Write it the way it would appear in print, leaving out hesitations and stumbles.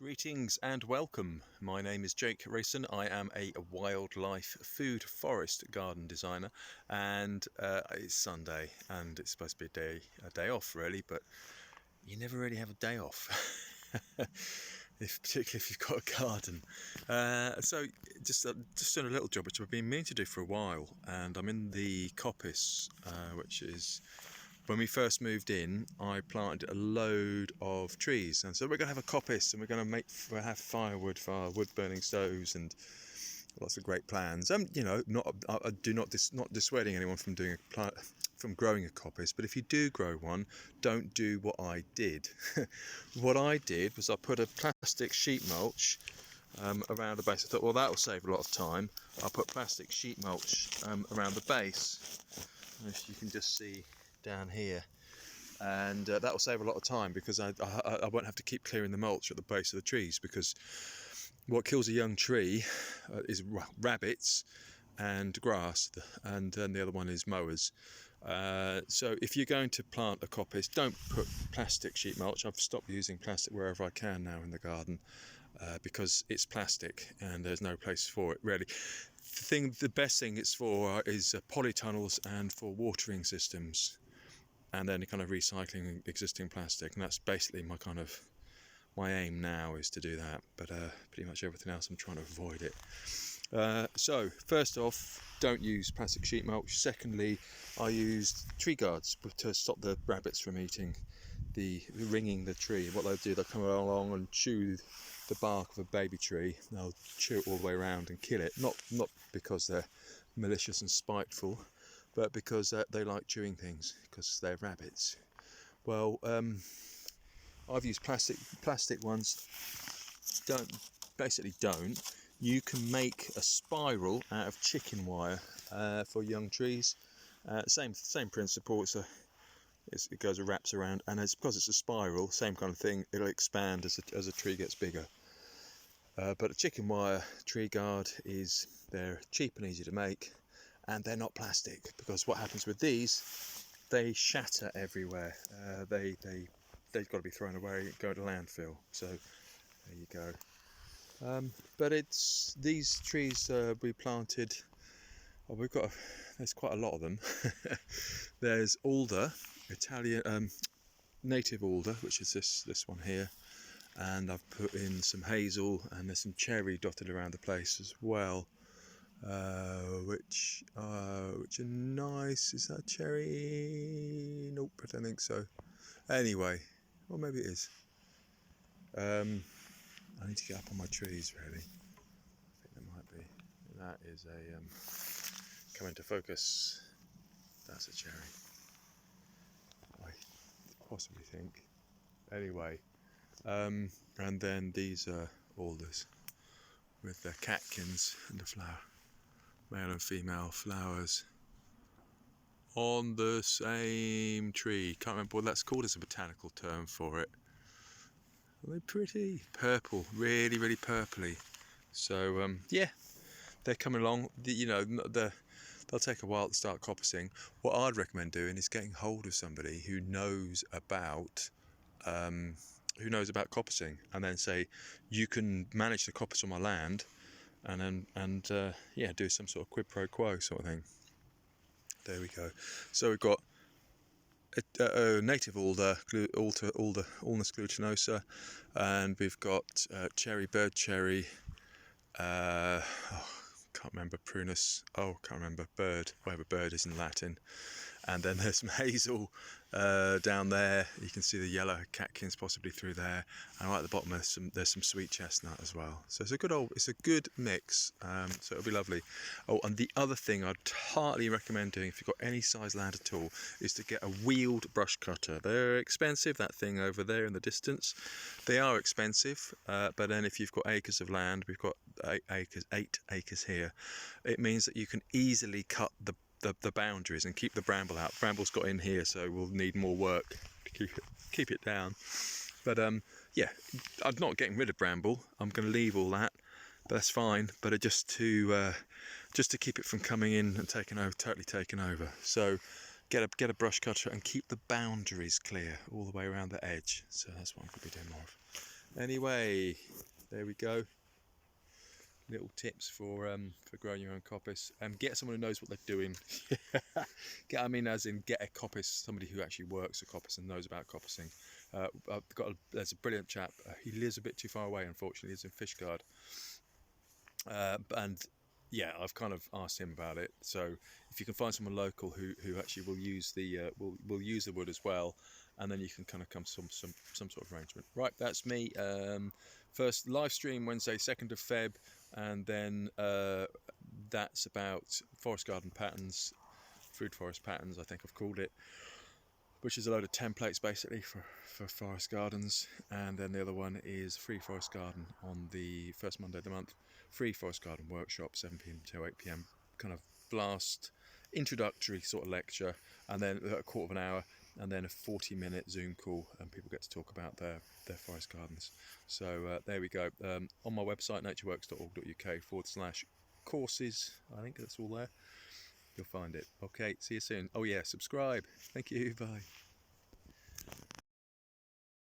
Greetings and welcome. My name is Jake Rayson. I am a wildlife food forest garden designer, and it's Sunday and it's supposed to be a day off really, but you never really have a day off, particularly if you've got a garden. So just doing a little job which I've been meaning to do for a while, and I'm in the coppice, which is, when we first moved in, I planted a load of trees, and so we're going to have a coppice, and we're going to have firewood for our wood-burning stoves, and lots of great plans. I do not dissuading anyone from from growing a coppice, but if you do grow one, don't do what I did. What I did was I put a plastic sheet mulch around the base. I thought, well, that will save a lot of time. I put plastic sheet mulch around the base, if you can just see down here, and that will save a lot of time, because I won't have to keep clearing the mulch at the base of the trees, because what kills a young tree is rabbits and grass, and then the other one is mowers. So if you're going to plant a coppice, don't put plastic sheet mulch. I've stopped using plastic wherever I can now in the garden, because it's plastic and there's no place for it really. The best thing it's for is polytunnels and for watering systems, and then kind of recycling existing plastic, and that's basically my aim now, is to do that, but pretty much everything else I'm trying to avoid it. So first off, don't use plastic sheet mulch. Secondly, I used tree guards to stop the rabbits from ringing the tree. What they'll do, they'll come along and chew the bark of a baby tree. They'll chew it all the way around and kill it, not because they're malicious and spiteful, but because they like chewing things, because they're rabbits. Well, I've used plastic ones. Don't. You can make a spiral out of chicken wire for young trees. Same principle. It goes and wraps around, and because it's a spiral, same kind of thing. It'll expand as a tree gets bigger. But a chicken wire tree guard they're cheap and easy to make, and they're not plastic, because what happens with these, they shatter everywhere. They've got to be thrown away, go to landfill. So there you go. But these trees we planted. There's quite a lot of them. There's alder, Italian native alder, which is this one here, and I've put in some hazel, and there's some cherry dotted around the place as well. Which are nice. Is that cherry? Nope, I don't think so. Anyway, well, maybe it is. I need to get up on my trees really. I think there might be. That is come into focus. That's a cherry, I possibly think. Anyway, and then these are alders with the catkins and the flower. Male and female flowers on the same tree. Can't remember what that's called as a botanical term for it. Are they pretty? Purple, really, really purpley. So yeah, they're coming along. They'll take a while to start coppicing. What I'd recommend doing is getting hold of somebody who knows about coppicing, and then say, you can manage the coppice on my land, and do some sort of quid pro quo sort of thing. There we go. So we've got a native alder, Ulmus glutinosa, and we've got bird cherry. Can't remember Prunus. Can't remember bird. Whatever bird is in Latin. And then there's some hazel down there. You can see the yellow catkins possibly through there, and right at the bottom there's some sweet chestnut as well. So it's a good mix. So it'll be lovely. Oh, and the other thing I'd heartily recommend doing, if you've got any size land at all, is to get a wheeled brush cutter. They're expensive. That thing over there in the distance, they are expensive. But then if you've got acres of land, we've got 8 acres here. It means that you can easily cut the boundaries and keep the bramble out. Bramble's got in here, so we'll need more work to keep it down. But yeah, I'm not getting rid of bramble. I'm going to leave all that, but that's fine. But just to keep it from coming in and totally taking over. So get a brush cutter and keep the boundaries clear all the way around the edge. So that's what I'm going to be doing more of. Anyway, there we go. Little tips for growing your own coppice. Get someone who knows what they're doing. Get a coppice, somebody who actually works a coppice and knows about coppicing. There's a brilliant chap. He lives a bit too far away, unfortunately. He lives in Fishguard, and yeah, I've kind of asked him about it. So if you can find someone local who actually will use the will use the wood as well, and then you can kind of come to some sort of arrangement. Right, that's me. First live stream Wednesday, 2nd of Feb, and then that's about forest garden patterns, food forest patterns, I think I've called it, which is a load of templates basically for forest gardens. And then the other one is free forest garden on the first Monday of the month, free forest garden workshop, 7 p.m. to 8 p.m, kind of blast introductory sort of lecture, and then a quarter of an hour, and then a 40-minute Zoom call, and people get to talk about their forest gardens. So there we go. On my website, natureworks.org.uk/courses, I think that's all there. You'll find it. Okay, see you soon. Oh yeah, subscribe. Thank you. Bye.